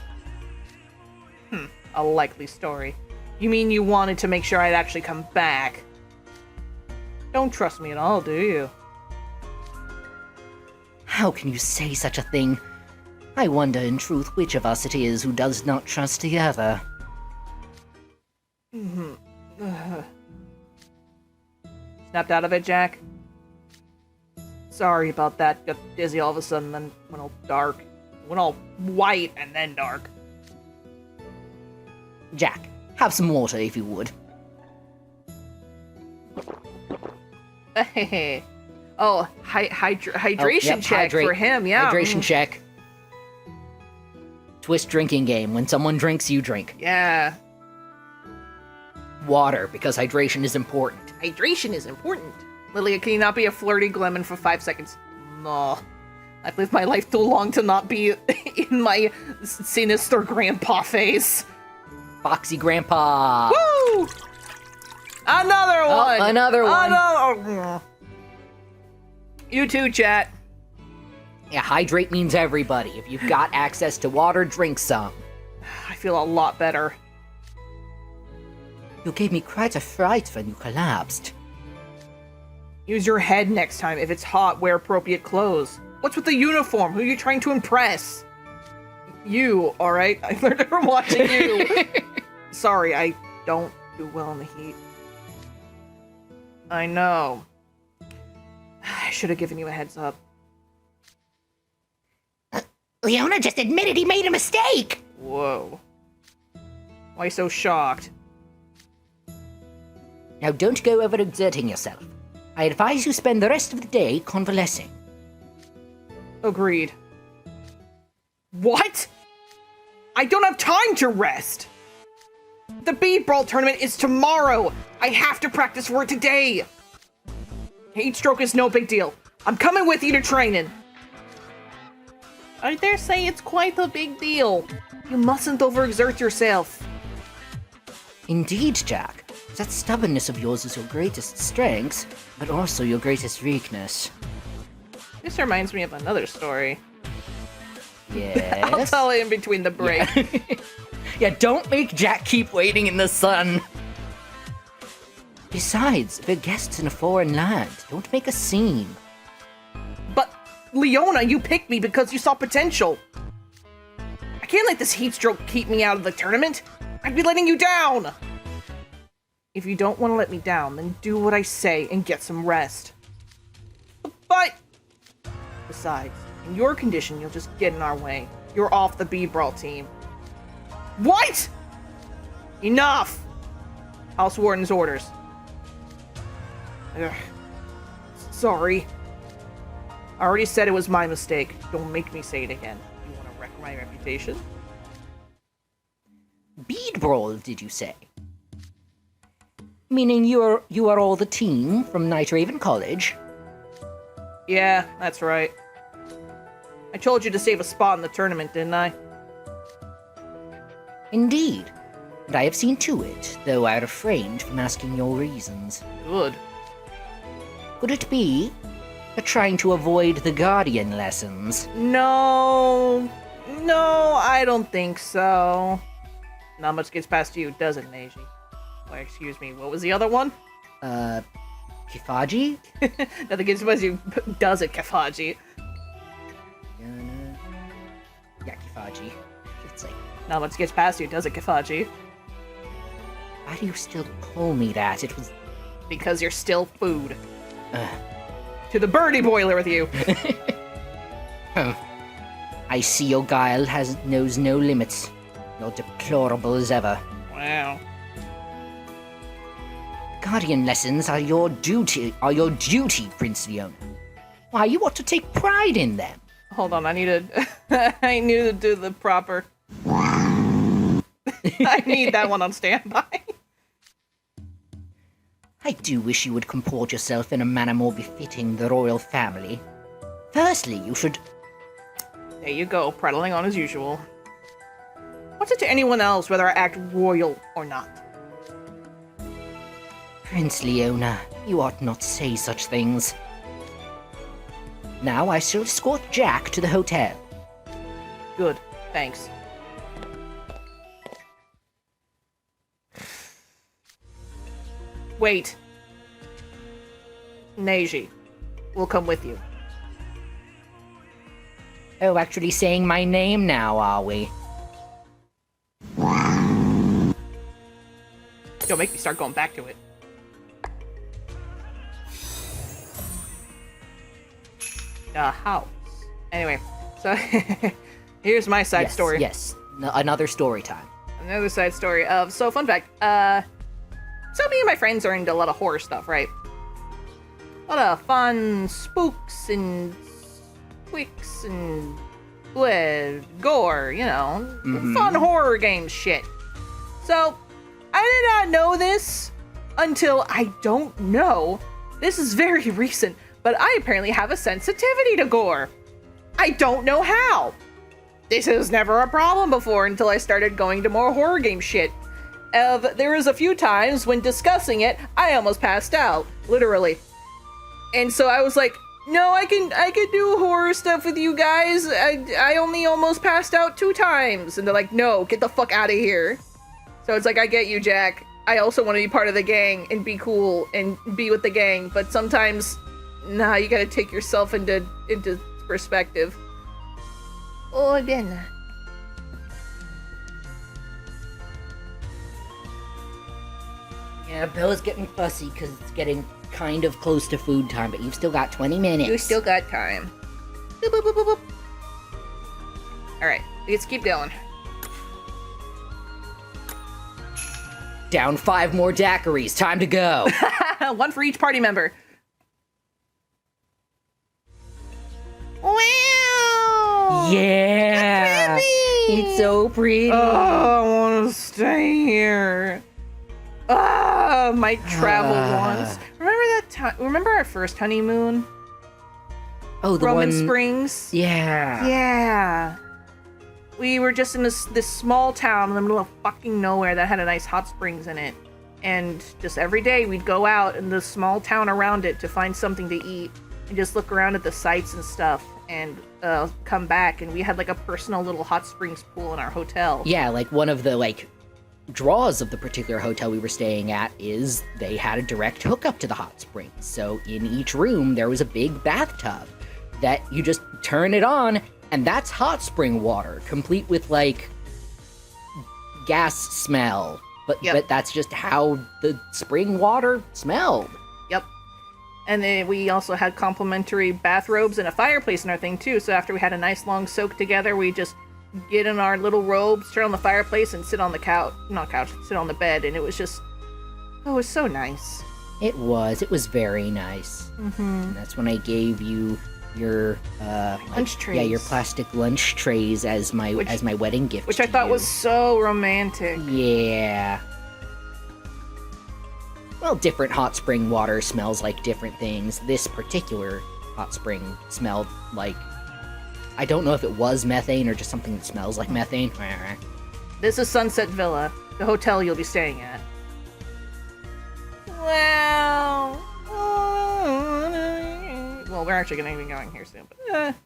A likely story. You mean you wanted to make sure I'd actually come back? Don't trust me at all, do you? How can you say such a thing? I wonder in truth which of us it is who does not trust the other. Snapped out of it, Jack? Sorry about that. Got dizzy all of a sudden, then went all dark. Went all white and then dark. Jack, have some water if you would. Hey. Oh, hydration Yep, check for him, yeah. Hydration check. Twist drinking game. When someone drinks, you drink. Yeah. Water, because hydration is important. Hydration is important. Lilia, can you not be a flirty Glemon for 5 seconds? No. I've lived my life too long to not be in my sinister grandpa phase. Foxy Grandpa. Woo! Another one! Another one. Another... You too, chat. Yeah, hydrate means everybody. If you've got access to water, drink some. I feel a lot better. You gave me quite a fright when you collapsed. Use your head next time. If it's hot, wear appropriate clothes. What's with the uniform? Who are you trying to impress? You, alright? I learned it from watching you. Sorry, I don't do well in the heat. I know. I should have given you a heads up. Leona just admitted he made a mistake. Whoa. Why so shocked? Now don't go overexerting yourself. I advise you spend the rest of the day convalescing. Agreed. What? I don't have time to rest! The Bead Brawl tournament is tomorrow! I have to practice for it today! Heat stroke is no big deal. I'm coming with you to training. I dare say it's quite a big deal. You mustn't overexert yourself. Indeed, Jack. That stubbornness of yours is your greatest strength, but also your greatest weakness. This reminds me of another story. Yes? I'll tell it in between the break. Yeah, don't make Jack keep waiting in the sun. Besides, we're guests in a foreign land. Don't make a scene. But, Leona, you picked me because you saw potential. I can't let this heat stroke keep me out of the tournament. I'd be letting you down. If you don't want to let me down, then do what I say and get some rest. But, besides, in your condition, you'll just get in our way. You're off the Bead Brawl team. What? Enough! House Warden's orders. Ugh. Sorry. I already said it was my mistake. Don't make me say it again. You want to wreck my reputation? Bead Brawl, did you say? Meaning you are all the team from Night Raven College? Yeah, that's right. I told you to save a spot in the tournament, didn't I? Indeed. And I have seen to it, though I refrained from asking your reasons. Good. Could it be you're trying to avoid the Guardian lessons? No, I don't think so. Not much gets past you, does it, Neji? Well, excuse me, what was the other one? Kifaji? Nothing gets past you, does it, Kafaji? Yeah, Kifaji. It's like, Not much gets past you, does it, Kafaji? why do you still call me that? It was... Because you're still food. To the birdie boiler with you! I see your guile knows no limits. You're deplorable as ever. Wow. Guardian lessons are your duty, Prince Leona. Why, you ought to take pride in them. Hold on, I need to... I need to do the proper... I need that one on standby. I do wish you would comport yourself in a manner more befitting the royal family. Firstly, you should... There you go, prattling on as usual. What's it to anyone else whether I act royal or not? Prince Leona, you ought not say such things. Now I shall escort Jack to the hotel. Good, thanks. Wait. Neji, we'll come with you. Oh, actually saying my name now, are we? Don't make me start going back to it. The house. Anyway, so here's my side story. Yes, another story time. Another side story of, so fun fact, so me and my friends are into a lot of horror stuff, right? A lot of fun spooks and squeaks and blood, gore, you know, fun horror game shit. So, I did not know this until I don't know. This is very recent, but I apparently have a sensitivity to gore. I don't know how. This was never a problem before until I started going to more horror game shit. There was a few times when discussing it, I almost passed out, literally. And so I was like, no, I can do horror stuff with you guys. I only almost passed out 2 times. And they're like, no, get the fuck out of here. So it's like, I get you, Jack. I also want to be part of the gang and be cool and be with the gang. But sometimes, nah, you gotta take yourself into perspective. Oh, then. Yeah, Bella's getting fussy because it's getting kind of close to food time, but you've still got 20 minutes. You still got time. Boop, boop, boop, boop, boop. Alright, let's keep going. Down 5 more daiquiris. Time to go. 1 for each party member. Wow! Yeah! It's so pretty. Oh, I want to stay here. Ah, might travel once. Remember that time? Remember our first honeymoon? Oh, the Roman one... Springs? Yeah. Yeah. We were just in this small town in the middle of fucking nowhere that had a nice hot springs in it. And just every day we'd go out in the small town around it to find something to eat and just look around at the sights and stuff and come back. And we had like a personal little hot springs pool in our hotel. Yeah, like one of the like draws of the particular hotel we were staying at is they had a direct hookup to the hot springs. So in each room there was a big bathtub that you just turn it on and that's hot spring water, complete with like gas smell. But that's just how the spring water smelled. Yep. And then we also had complimentary bathrobes and a fireplace in our thing too. So after we had a nice long soak together, we just get in our little robes, turn on the fireplace, and sit on the sit on the bed. And it was just, oh, it was so nice. It was very nice. And that's when I gave you your lunch trays. Yeah, your plastic lunch trays as my wedding gift. Which I thought was so romantic. Yeah. Well, different hot spring water smells like different things. This particular hot spring smelled like, I don't know if it was methane or just something that smells like methane. This is Sunset Villa, the hotel you'll be staying at. Wow. Well, we're actually going to be going here soon, but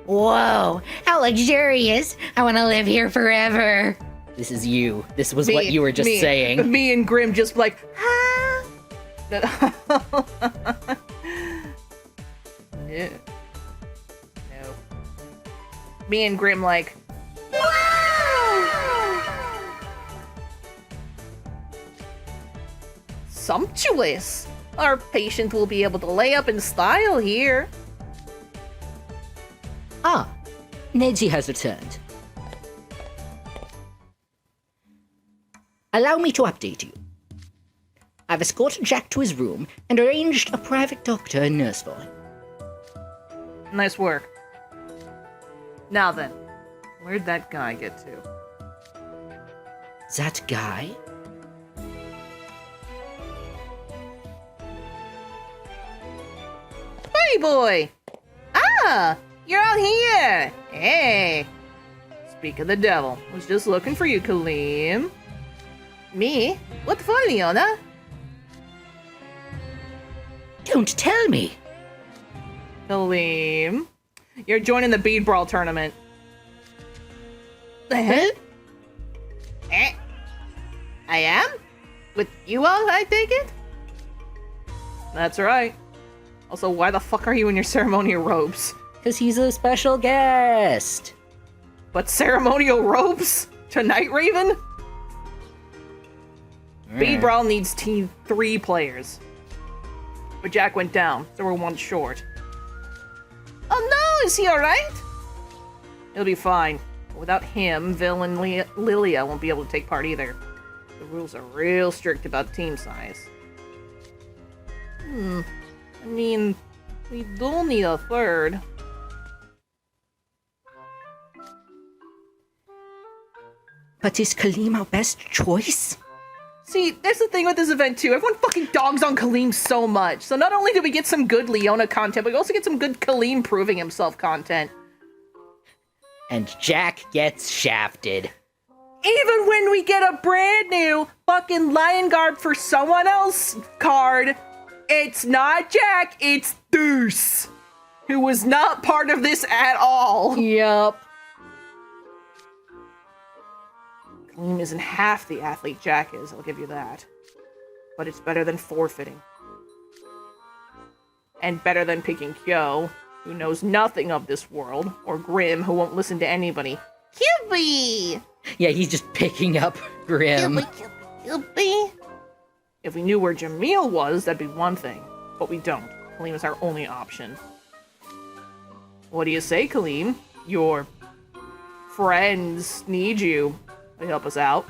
Whoa, how luxurious. I want to live here forever. This is you. This was what you were just saying. Me and Grim just like, ah. No. Me and Grim like, wow! Sumptuous! Our patient will be able to lay up in style here. Ah, Neji has returned. Allow me to update you. I've escorted Jack to his room and arranged a private doctor and nurse for him. Nice work. Now then, where'd that guy get to? That guy? Hey, boy! Ah! You're out here! Hey! Speak of the devil, was just looking for you, Kaleem. Me? What for, Leona? Don't tell me. Kaleem. You're joining the bead brawl tournament. Huh? I am? With you all, I take it? That's right. Also, why the fuck are you in your ceremonial robes? Because he's a special guest. But ceremonial robes? Tonight, Raven? Bead Brawl needs team 3 players. But Jack went down, so we're 1 short. Oh no, is he alright? He'll be fine. But without him, Vil and Lilia won't be able to take part either. The rules are real strict about team size. I mean, we do need a 3rd. But is Kaleem our best choice? See, there's the thing with this event too. Everyone fucking dogs on Kaleem so much. So not only do we get some good Leona content, but we also get some good Kaleem proving himself content. And Jack gets shafted. Even when we get a brand new fucking Lion Guard for someone else card, it's not Jack, it's Deuce, who was not part of this at all. Yup. Kaleem isn't half the athlete Jack is, I'll give you that. But it's better than forfeiting. And better than picking Kyo, who knows nothing of this world, or Grim, who won't listen to anybody. Kyubi! Yeah, he's just picking up Grim. Kyubi! If we knew where Jamil was, that'd be one thing. But we don't. Kaleem is our only option. What do you say, Kaleem? Your friends need you. They help us out.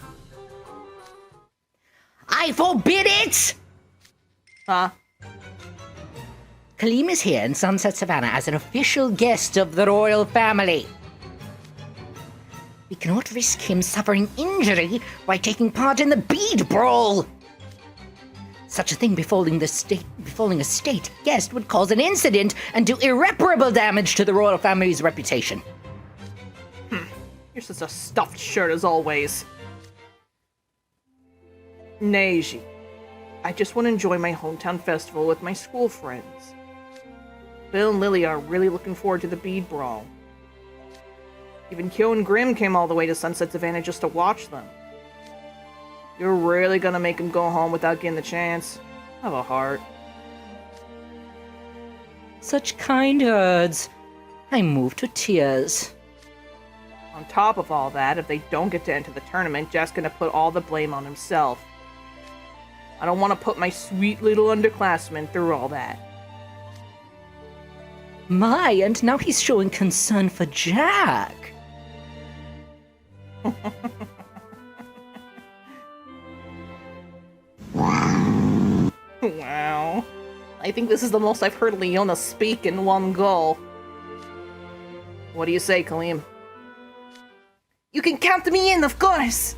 I forbid it! Huh? Kaleem is here in Sunset Savannah as an official guest of the royal family. We cannot risk him suffering injury by taking part in the bead brawl. Such a thing befalling a state guest would cause an incident and do irreparable damage to the royal family's reputation. You're such a stuffed shirt as always. Neji, I just want to enjoy my hometown festival with my school friends. Bill and Lily are really looking forward to the bead brawl. Even Kyo and Grim came all the way to Sunset Savannah just to watch them. You're really gonna make them go home without getting the chance? Have a heart. Such kind words. I moved to tears. On top of all that, if they don't get to enter the tournament, Jack's gonna put all the blame on himself. I don't want to put my sweet little underclassmen through all that. My, and now he's showing concern for Jack. Wow. I think this is the most I've heard Leona speak in one go. What do you say, Kaleem? You can count me in, of course!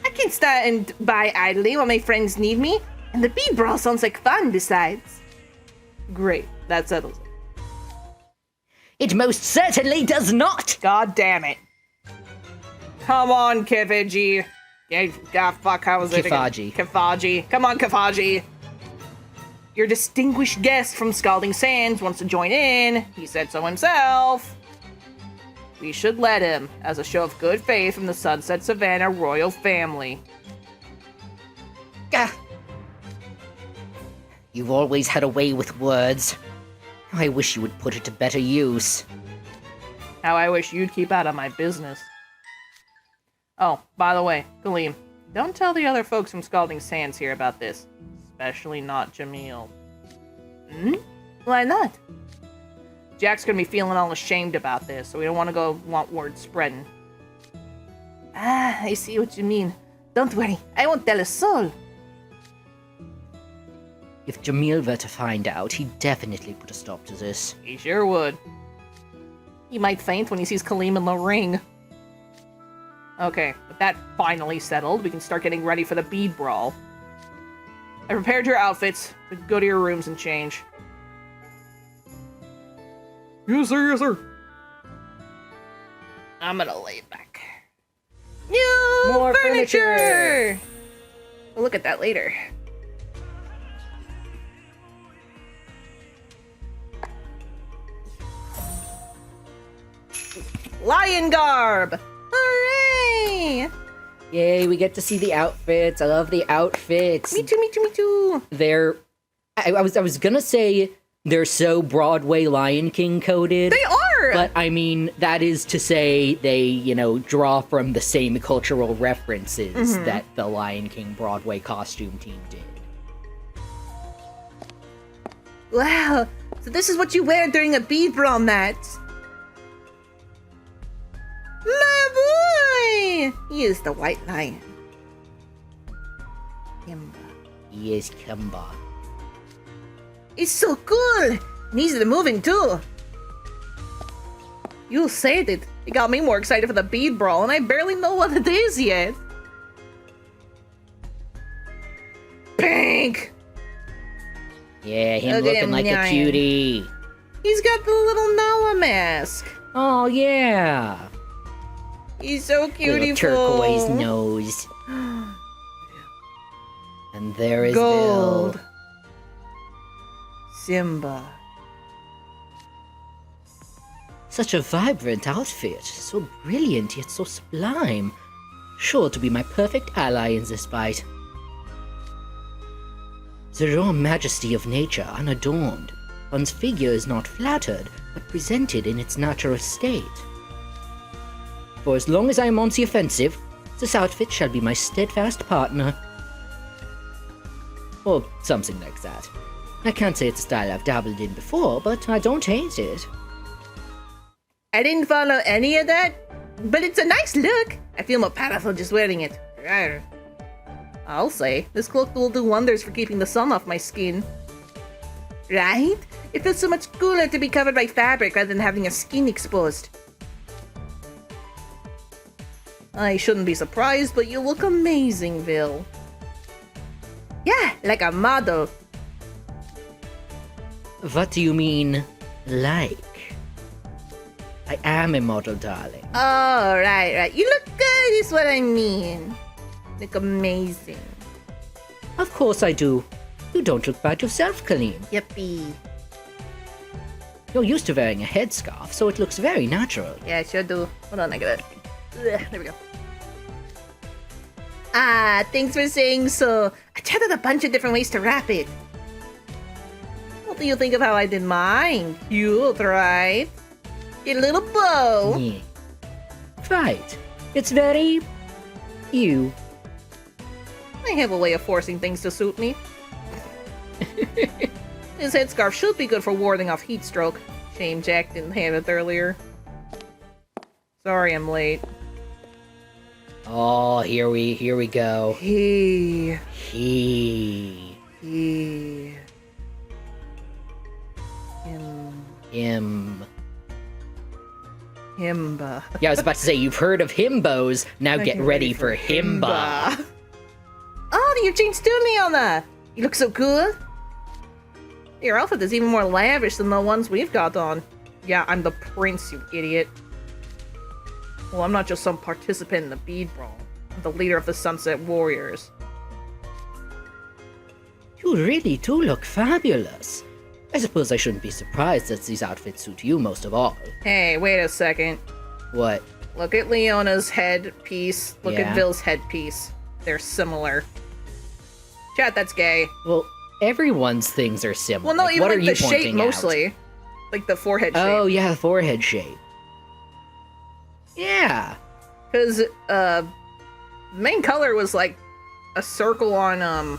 I can't stand by idly while my friends need me, and the bead brawl sounds like fun besides. Great, that settles it. It most certainly does not! God damn it. Come on, Kifiji. Yeah, fuck, how was it again? Kifaji. Kifaji. Come on, Kifaji. Your distinguished guest from Scalding Sands wants to join in. He said so himself. We should let him, as a show of good faith from the Sunset Savannah royal family. Ah. You've always had a way with words. I wish you would put it to better use. How I wish you'd keep out of my business. Oh, by the way, Kaleem, don't tell the other folks from Scalding Sands here about this. Especially not Jamil. Why not? Jack's gonna be feeling all ashamed about this, so we don't want word spreading. Ah, I see what you mean. Don't worry, I won't tell a soul. If Jamil were to find out, he'd definitely put a stop to this. He sure would. He might faint when he sees Kaleem in the ring. Okay, with that finally settled, we can start getting ready for the bead brawl. I prepared your outfits, but go to your rooms and change. Yes, sir, yes, sir. I'm gonna lay back. New More furniture! furniture! We'll look at that later. Lion garb! Hooray! Yay, we get to see the outfits. I love the outfits. Me too, me too, me too. They're... I was gonna say they're so Broadway Lion King coded. They are! But, I mean, that is to say they, you know, draw from the same cultural references that the Lion King Broadway costume team did. Wow, so this is what you wear during a bead brawl match. My boy! He is the white lion. Kimba. Yes, Kimba. It's so cool! And easy to moving too. You said it. It got me more excited for the bead brawl, and I barely know what it is yet. Pink! Yeah, him Look at looking him like a lying. cutie. He's got the little Noah mask. Oh, yeah. He's so Little beautiful. turquoise nose. And there is Gold. Bill. Simba. Such a vibrant outfit, so brilliant yet so sublime. Sure to be my perfect ally in this fight. The raw majesty of nature unadorned. One's figure is not flattered, but presented in its natural state. For as long as I am on the offensive, this outfit shall be my steadfast partner. Or something like that. I can't say it's a style I've dabbled in before, but I don't hate it. I didn't follow any of that, but it's a nice look. I feel more powerful just wearing it. Rawr. I'll say, this cloak will do wonders for keeping the sun off my skin. Right? It feels so much cooler to be covered by fabric rather than having a skin exposed. I shouldn't be surprised, but you look amazing, Vil. Yeah, like a model. What do you mean, like? I am a model, darling. Oh, right. You look good is what I mean. Look amazing. Of course I do. You don't look bad yourself, Kaleem. Yippee. You're used to wearing a headscarf, so it looks very natural. Yeah, I sure do. Hold on, I got it. There we go. Ah, thanks for saying so. I tried out a bunch of different ways to wrap it. What do you think of how I did mine? Cute, right? Get a little bow. Yeah. Right. It's very... you. I have a way of forcing things to suit me. His headscarf should be good for warding off heat stroke. Shame Jack didn't have it earlier. Sorry I'm late. Oh, here we go. He. Him. Himba. Yeah, I was about to say, you've heard of himbos, now get ready for himba. Oh, you changed to Leona! You look so good! Your outfit is even more lavish than the ones we've got on. Yeah, I'm the prince, you idiot. Well, I'm not just some participant in the bead brawl. I'm the leader of the Sunset Warriors. You really do look fabulous. I suppose I shouldn't be surprised that these outfits suit you most of all. Hey, wait a second. What? Look at Leona's headpiece. Look Yeah. at Vil's headpiece. They're similar. Chat, that's gay. Well, everyone's things are similar. Well, no, Like, even what like are you the shape pointing out? mostly. Like the forehead shape. Oh, yeah, the forehead shape. Yeah. Because, the main color was like a circle on,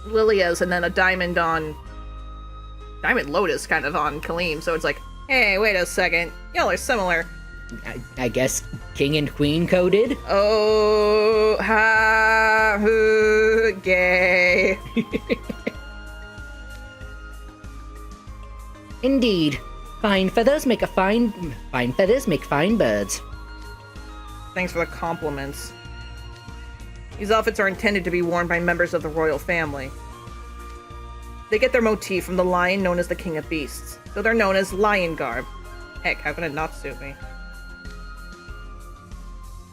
Lilia's and then a diamond on... Diamond Lotus kind of on Kaleem, so it's like, hey, wait a second. Y'all are similar. I guess king and queen coded? Oh, ha, Gay. Indeed. Fine feathers make fine birds. Thanks for the compliments. These outfits are intended to be worn by members of the royal family. They get their motif from the lion known as the King of Beasts, so they're known as lion garb. Heck, how can it not suit me?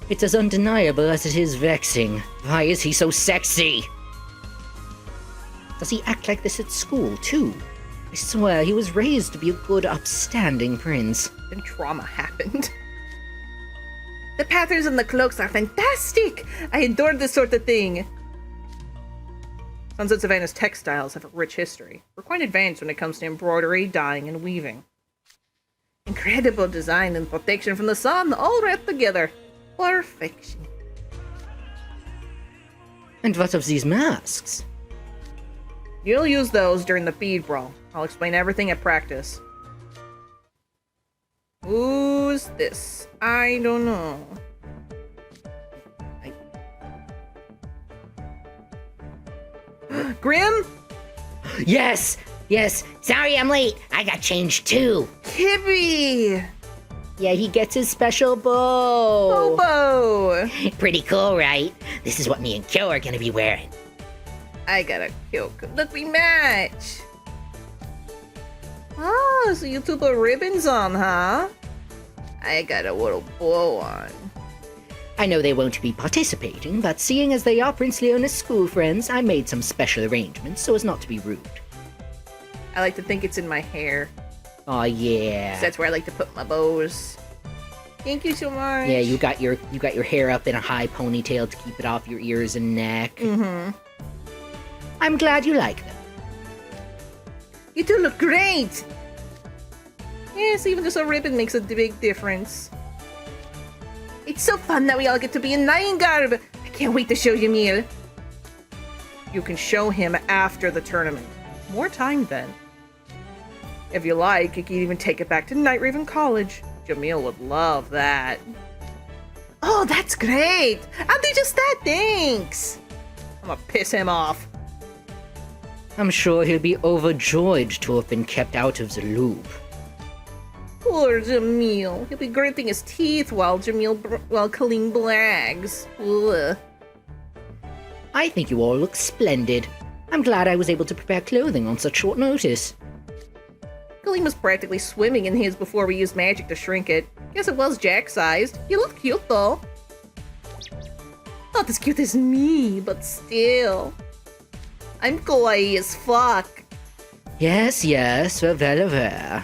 It's as undeniable as it is vexing. Why is he so sexy? Does he act like this at school, too? I swear he was raised to be a good, upstanding prince. Then trauma happened. The patterns and the cloaks are fantastic! I adore this sort of thing! Sunset Savannah's textiles have a rich history. We're quite advanced when it comes to embroidery, dyeing, and weaving. Incredible design and protection from the sun, all wrapped together. Perfection. And what of these masks? You'll use those during the bead brawl. I'll explain everything at practice. Who's this? I don't know. Grim? Yes! Yes! Sorry I'm late! I got changed too! Kibby! Yeah, he gets his special bow! Bobo! Pretty cool, right? This is what me and Kyo are gonna be wearing. I got a cute. Look, we match! Oh, so you two put ribbons on, huh? I got a little bow on. I know they won't be participating, but seeing as they are Prince Leona's school friends, I made some special arrangements so as not to be rude. I like to think it's in my hair. Aw, yeah. That's where I like to put my bows. Thank you so much. Yeah, you got your hair up in a high ponytail to keep it off your ears and neck. Mm-hmm. I'm glad you like them. You two look great! Yes, even just a ribbon makes a big difference. It's so fun that we all get to be in lion garb! I can't wait to show you Emil. You can show him after the tournament. More time then. If you like, you can even take it back to Night Raven College. Jamil would love that. Oh, that's great! I'll do just that, thanks! I'm gonna piss him off. I'm sure he'll be overjoyed to have been kept out of the loop. Poor Jamil. He'll be gritting his teeth while Kalim brags. Ugh. I think you all look splendid. I'm glad I was able to prepare clothing on such short notice. Kalim was practically swimming in his before we used magic to shrink it. Guess it was Jack-sized. You look cute, though. Not as cute as me, but still. I'm kawaii as fuck. Yes, we're well aware.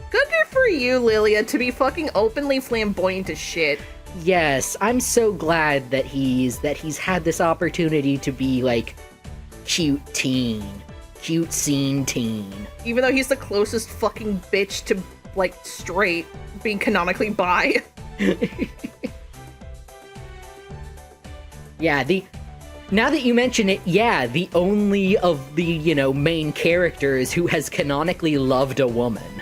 Good for you, Lilia, to be fucking openly flamboyant as shit. Yes, I'm so glad that he's had this opportunity to be like cute scene teen. Even though he's the closest fucking bitch to, like, straight, being canonically bi. Yeah, now that you mention it, yeah, the only of the, main characters who has canonically loved a woman.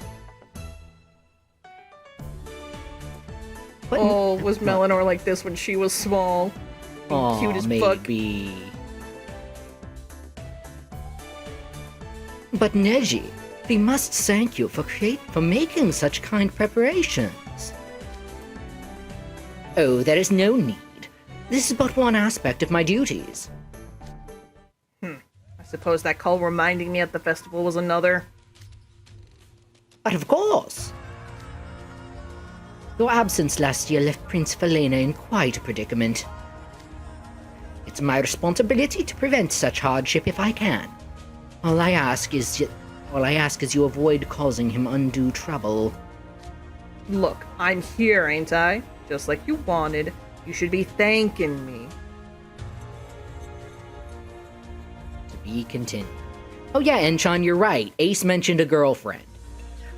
What was Melanor like this when she was small? Oh, Cute as maybe. fuck. But Neji, we must thank you for making such kind preparations. Oh, there is no need. This is but one aspect of my duties. I suppose that call reminding me at the festival was another. But of course! Your absence last year left Prince Felena in quite a predicament. It's my responsibility to prevent such hardship if I can. All I ask is you avoid causing him undue trouble. Look, I'm here, ain't I? Just like you wanted. You should be thanking me. To be continued. Oh yeah, Enchan, you're right. Ace mentioned a girlfriend.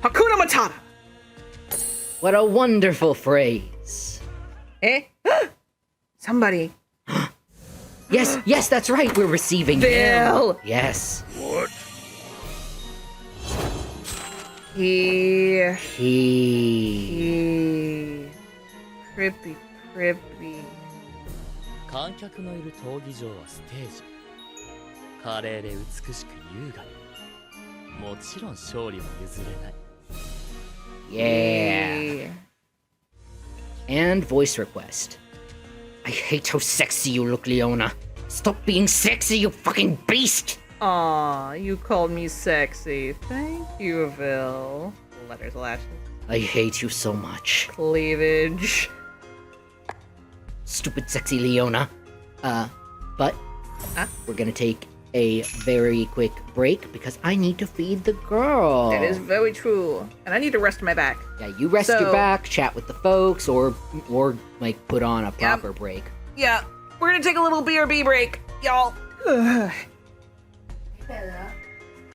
Hakuna Matata! What a wonderful phrase. Eh? Somebody. Yes, that's right. We're receiving Bill! him. Yes. What? He... He... Crippy. 観客のいる闘技場はステージ。華麗で美しく優雅に。もちろん勝利も譲れない。 Yeah. And voice request. I hate how sexy you look, Leona. Stop being sexy, you fucking beast! Aw, you called me sexy. Thank you, Vil. Letters lashes. I hate you so much. Cleavage. Stupid sexy Leona. But we're gonna take a very quick break because I need to feed the girl. That is very true. And I need to rest my back. Yeah, you rest your So- back, chat with the folks, or like put on a proper break. Yeah, we're gonna take a little BRB break, y'all. Bella,